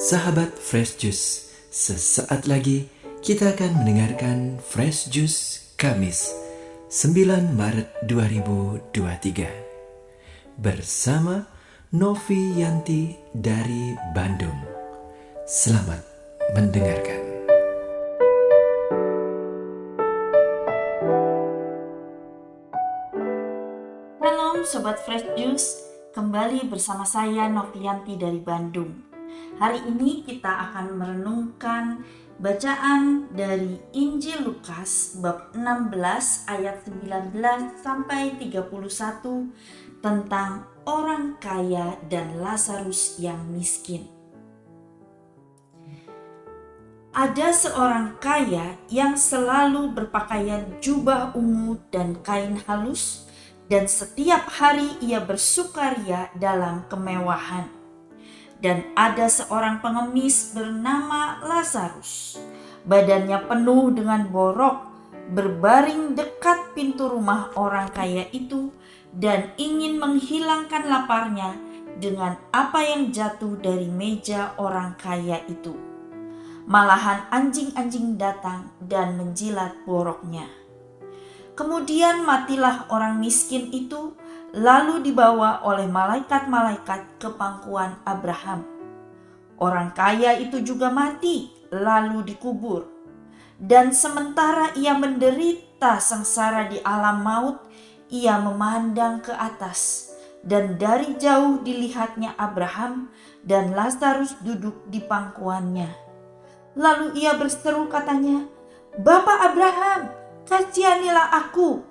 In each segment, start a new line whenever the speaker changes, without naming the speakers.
Sahabat Fresh Juice, sesaat lagi kita akan mendengarkan Fresh Juice Kamis 9 Maret 2023 bersama Novi Yanti dari Bandung. Selamat mendengarkan.
Shalom Sobat Fresh Juice, kembali bersama saya Novi Yanti dari Bandung. Hari ini kita akan merenungkan bacaan dari Injil Lukas bab 16 ayat 19 sampai 31 tentang orang kaya dan Lazarus yang miskin. Ada seorang kaya yang selalu berpakaian jubah ungu dan kain halus, dan setiap hari ia bersukaria dalam kemewahan. Dan ada seorang pengemis bernama Lazarus, badannya penuh dengan borok, berbaring dekat pintu rumah orang kaya itu dan ingin menghilangkan laparnya dengan apa yang jatuh dari meja orang kaya itu. Malahan anjing-anjing datang dan menjilat boroknya. Kemudian matilah orang miskin itu, lalu dibawa oleh malaikat-malaikat ke pangkuan Abraham. Orang kaya itu juga mati, lalu dikubur. Dan sementara ia menderita sengsara di alam maut, ia memandang ke atas, dan dari jauh dilihatnya Abraham dan Lazarus duduk di pangkuannya. Lalu ia berseru katanya, "Bapa Abraham, kasihanilah aku.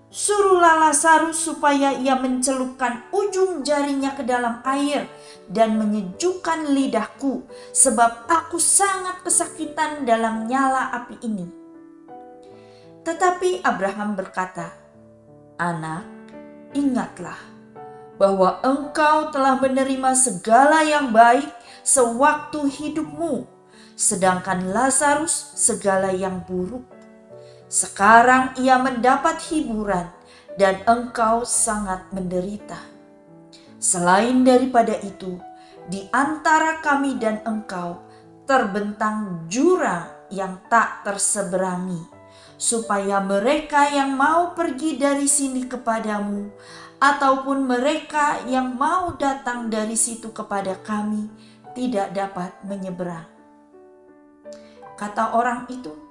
Suruhlah Lazarus supaya ia mencelupkan ujung jarinya ke dalam air dan menyejukkan lidahku, sebab aku sangat kesakitan dalam nyala api ini." Tetapi Abraham berkata, "Anak, ingatlah bahwa engkau telah menerima segala yang baik sewaktu hidupmu, sedangkan Lazarus segala yang buruk. Sekarang ia mendapat hiburan dan engkau sangat menderita. Selain daripada itu, di antara kami dan engkau terbentang jurang yang tak terseberangi, supaya mereka yang mau pergi dari sini kepadamu ataupun mereka yang mau datang dari situ kepada kami tidak dapat menyeberang." Kata orang itu,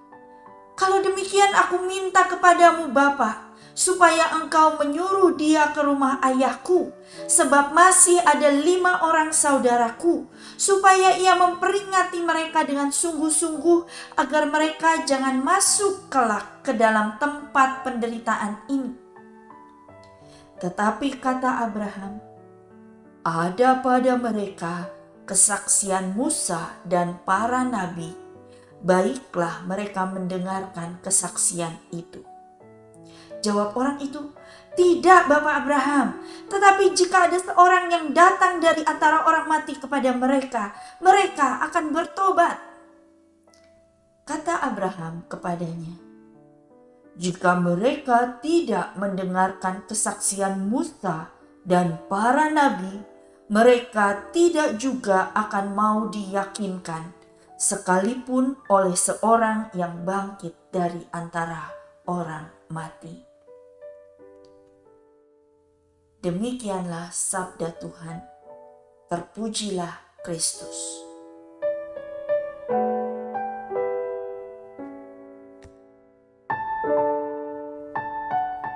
"Kalau demikian aku minta kepadamu Bapa, supaya engkau menyuruh dia ke rumah ayahku, sebab masih ada 5 orang saudaraku, supaya ia memperingati mereka dengan sungguh-sungguh, agar mereka jangan masuk kelak ke dalam tempat penderitaan ini." Tetapi kata Abraham, "Ada pada mereka kesaksian Musa dan para nabi. Baiklah mereka mendengarkan kesaksian itu." Jawab orang itu, "Tidak, Bapak Abraham, tetapi jika ada seorang yang datang dari antara orang mati kepada mereka, mereka akan bertobat." Kata Abraham kepadanya, "Jika mereka tidak mendengarkan kesaksian Musa dan para nabi, mereka tidak juga akan mau diyakinkan, sekalipun oleh seorang yang bangkit dari antara orang mati." Demikianlah sabda Tuhan. Terpujilah Kristus.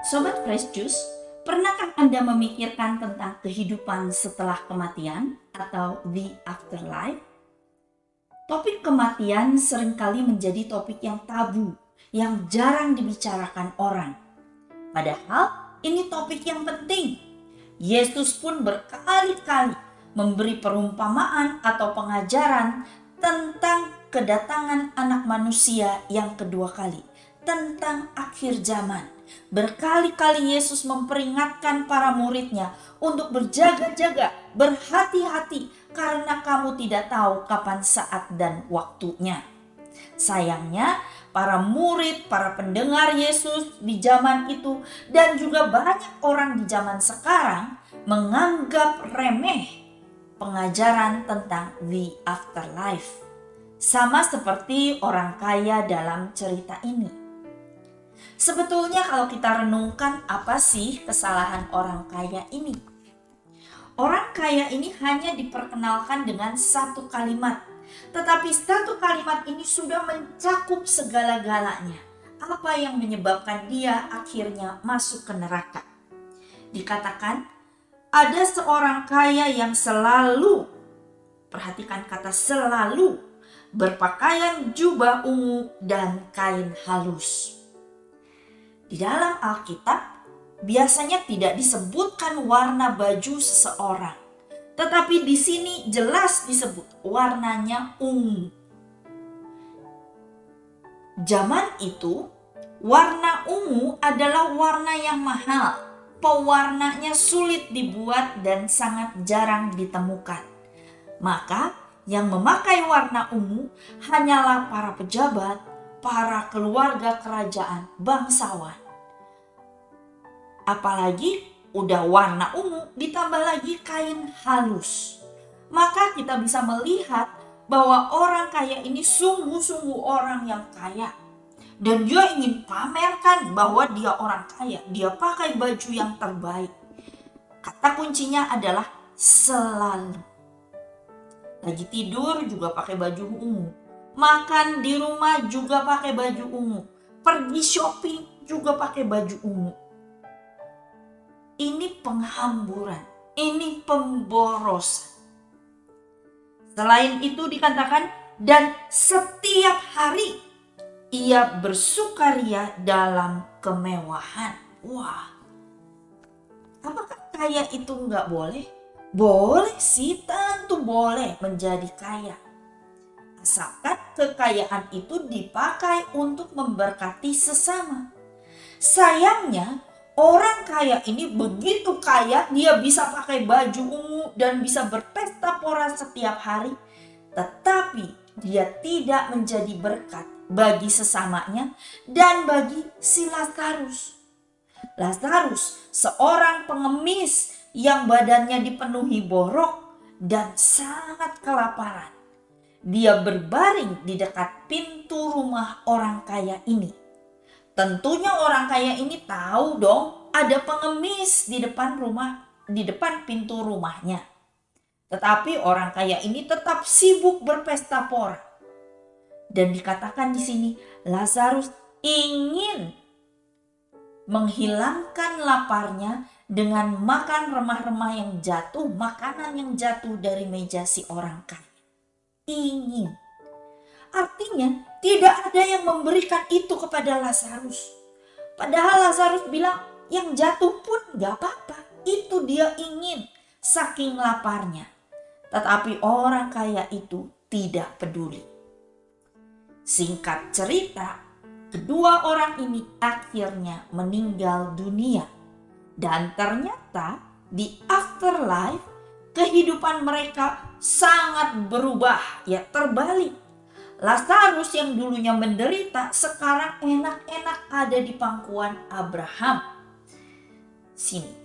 Sobat Fresh Juice, pernahkah Anda memikirkan tentang kehidupan setelah kematian atau the afterlife? Topik kematian seringkali menjadi topik yang tabu, yang jarang dibicarakan orang. Padahal ini topik yang penting. Yesus pun berkali-kali memberi perumpamaan atau pengajaran tentang kedatangan anak manusia yang kedua kali, tentang akhir zaman. Berkali-kali Yesus memperingatkan para muridnya untuk berjaga-jaga, berhati-hati, karena kamu tidak tahu kapan saat dan waktunya. Sayangnya, para murid, para pendengar Yesus di zaman itu dan juga banyak orang di zaman sekarang menganggap remeh pengajaran tentang the afterlife. Sama seperti orang kaya dalam cerita ini. Sebetulnya kalau kita renungkan, apa sih kesalahan orang kaya ini? Orang kaya ini hanya diperkenalkan dengan satu kalimat, tetapi satu kalimat ini sudah mencakup segala-galanya. Apa yang menyebabkan dia akhirnya masuk ke neraka? Dikatakan, ada seorang kaya yang selalu, perhatikan kata selalu, berpakaian jubah ungu dan kain halus. Di dalam Alkitab, biasanya tidak disebutkan warna baju seseorang, tetapi di sini jelas disebut warnanya ungu. Zaman itu, warna ungu adalah warna yang mahal. Pewarnanya sulit dibuat dan sangat jarang ditemukan. Maka, yang memakai warna ungu hanyalah para pejabat, para keluarga kerajaan bangsawan. Apalagi udah warna ungu ditambah lagi kain halus. Maka kita bisa melihat bahwa orang kaya ini sungguh-sungguh orang yang kaya. Dan dia ingin pamerkan bahwa dia orang kaya. Dia pakai baju yang terbaik. Kata kuncinya adalah selalu. Lagi tidur juga pakai baju ungu. Makan di rumah juga pakai baju ungu. Pergi shopping juga pakai baju ungu. Ini penghamburan. Ini pemborosan. Selain itu dikatakan, dan setiap hari ia bersukaria dalam kemewahan. Wah, apakah kaya itu nggak boleh? Boleh sih, tentu boleh menjadi kaya. Asalkan kekayaan itu dipakai untuk memberkati sesama. Sayangnya, orang kaya ini begitu kaya, dia bisa pakai baju ungu dan bisa berpesta pora setiap hari. Tetapi dia tidak menjadi berkat bagi sesamanya dan bagi si Lazarus. Lazarus, seorang pengemis yang badannya dipenuhi borok dan sangat kelaparan. Dia berbaring di dekat pintu rumah orang kaya ini. Tentunya orang kaya ini tahu dong ada pengemis di depan pintu rumahnya. Tetapi orang kaya ini tetap sibuk berpesta pora. Dan dikatakan di sini Lazarus ingin menghilangkan laparnya dengan makan remah-remah yang jatuh, makanan yang jatuh dari meja si orang kaya. Ingin. Artinya tidak ada yang memberikan itu kepada Lazarus. Padahal Lazarus bilang yang jatuh pun gak apa-apa. Itu dia ingin saking laparnya. Tetapi orang kaya itu tidak peduli. Singkat cerita, kedua orang ini akhirnya meninggal dunia. Dan ternyata di afterlife kehidupan mereka sangat berubah, ya terbalik. Lazarus yang dulunya menderita sekarang enak-enak ada di pangkuan Abraham. Sini.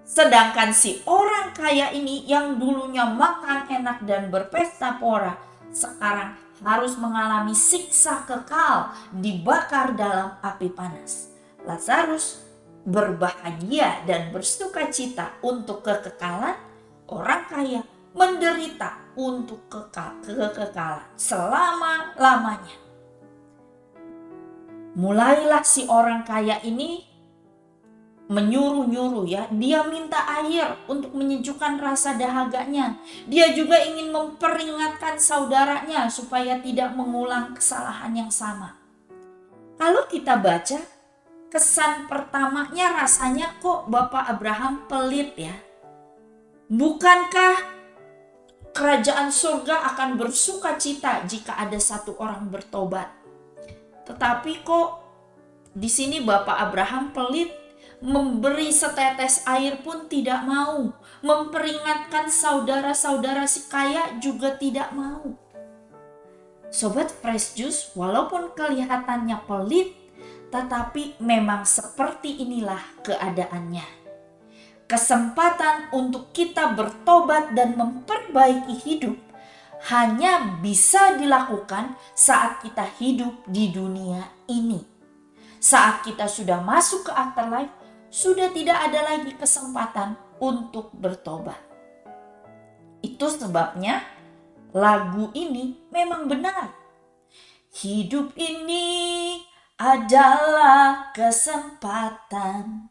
Sedangkan si orang kaya ini yang dulunya makan enak dan berpesta pora, sekarang harus mengalami siksa kekal, dibakar dalam api panas. Lazarus berbahagia dan bersukacita untuk kekekalan, orang kaya menderita untuk kekekalan selama-lamanya. Mulailah si orang kaya ini menyuruh-nyuruh ya, dia minta air untuk menyejukkan rasa dahaganya. Dia juga ingin memperingatkan saudaranya supaya tidak mengulang kesalahan yang sama. Kalau kita baca, kesan pertamanya rasanya kok Bapak Abraham pelit ya. Bukankah kerajaan surga akan bersukacita jika ada satu orang bertobat? Tetapi kok di sini Bapak Abraham pelit, memberi setetes air pun tidak mau, memperingatkan saudara-saudara si kaya juga tidak mau. Sobat Fresh Juice, walaupun kelihatannya pelit, tetapi memang seperti inilah keadaannya. Kesempatan untuk kita bertobat dan memperbaiki hidup hanya bisa dilakukan saat kita hidup di dunia ini. Saat kita sudah masuk ke afterlife, sudah tidak ada lagi kesempatan untuk bertobat. Itu sebabnya lagu ini memang benar. Hidup ini adalah kesempatan.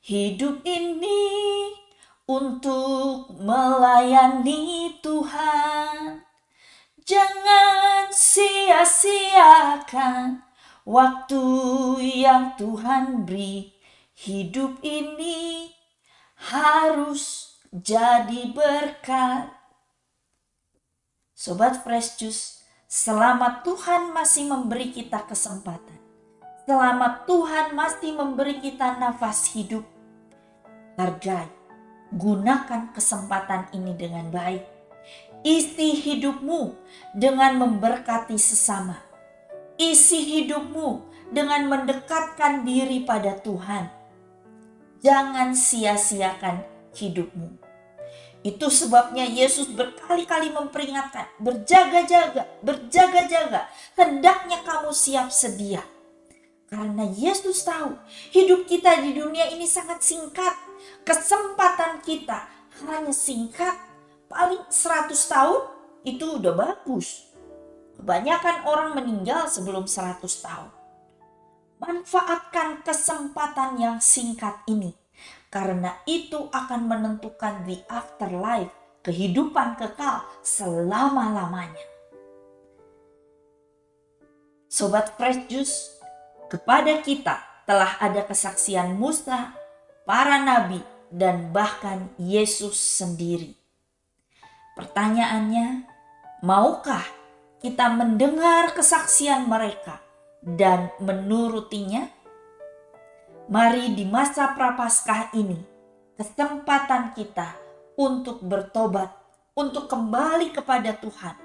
Hidup ini untuk melayani Tuhan. Jangan sia-siakan waktu yang Tuhan beri. Hidup ini harus jadi berkat. Sobat Fresh Juice, selama Tuhan masih memberi kita kesempatan, selama Tuhan masih memberi kita nafas hidup, hargai, gunakan kesempatan ini dengan baik. Isi hidupmu dengan memberkati sesama. Isi hidupmu dengan mendekatkan diri pada Tuhan. Jangan sia-siakan hidupmu. Itu sebabnya Yesus berkali-kali memperingatkan, berjaga-jaga, hendaknya kamu siap sedia. Karena Yesus tahu hidup kita di dunia ini sangat singkat. Kesempatan kita hanya singkat, paling 100 tahun itu udah bagus. Kebanyakan orang meninggal sebelum 100 tahun. Manfaatkan kesempatan yang singkat ini, karena itu akan menentukan the afterlife, kehidupan kekal selama-lamanya. Sobat Fresh Juice, kepada kita telah ada kesaksian Musa, para nabi, dan bahkan Yesus sendiri. Pertanyaannya, maukah kita mendengar kesaksian mereka dan menurutinya? Mari di masa Prapaskah ini, kesempatan kita untuk bertobat, untuk kembali kepada Tuhan,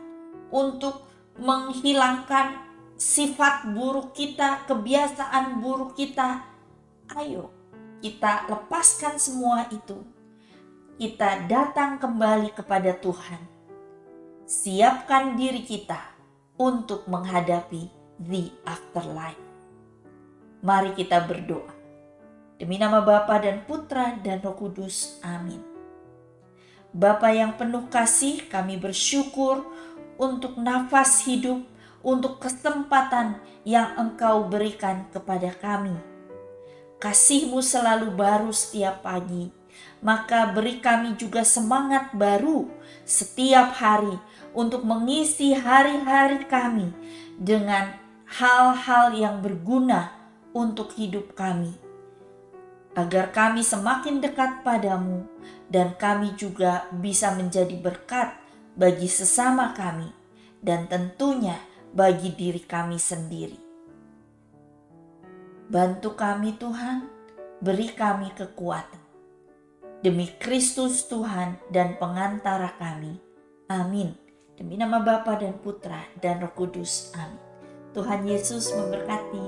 untuk menghilangkan sifat buruk kita, kebiasaan buruk kita. Ayo, kita lepaskan semua itu. Kita datang kembali kepada Tuhan. Siapkan diri kita untuk menghadapi the afterlife. Mari kita berdoa. Demi nama Bapa dan Putra dan Roh Kudus. Amin. Bapa yang penuh kasih, kami bersyukur untuk nafas hidup, untuk kesempatan yang Engkau berikan kepada kami. Kasih-Mu selalu baru setiap pagi, maka beri kami juga semangat baru setiap hari untuk mengisi hari-hari kami dengan hal-hal yang berguna untuk hidup kami, agar kami semakin dekat padamu dan kami juga bisa menjadi berkat bagi sesama kami dan tentunya bagi diri kami sendiri. Bantu kami Tuhan, beri kami kekuatan. Demi Kristus Tuhan dan pengantara kami. Amin. Demi nama Bapa dan Putra dan Roh Kudus. Amin. Tuhan Yesus memberkati.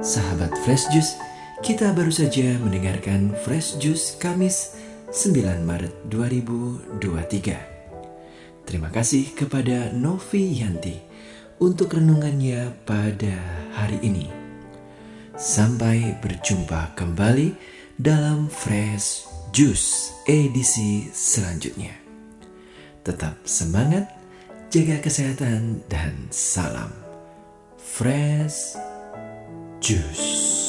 Sahabat Fresh Juice, kita baru saja mendengarkan Fresh Juice Kamis 9 Maret 2023. Terima kasih kepada Novi Yanti untuk renungannya pada hari ini. Sampai berjumpa kembali dalam Fresh Juice edisi selanjutnya. Tetap semangat, jaga kesehatan, dan salam Fresh Juice.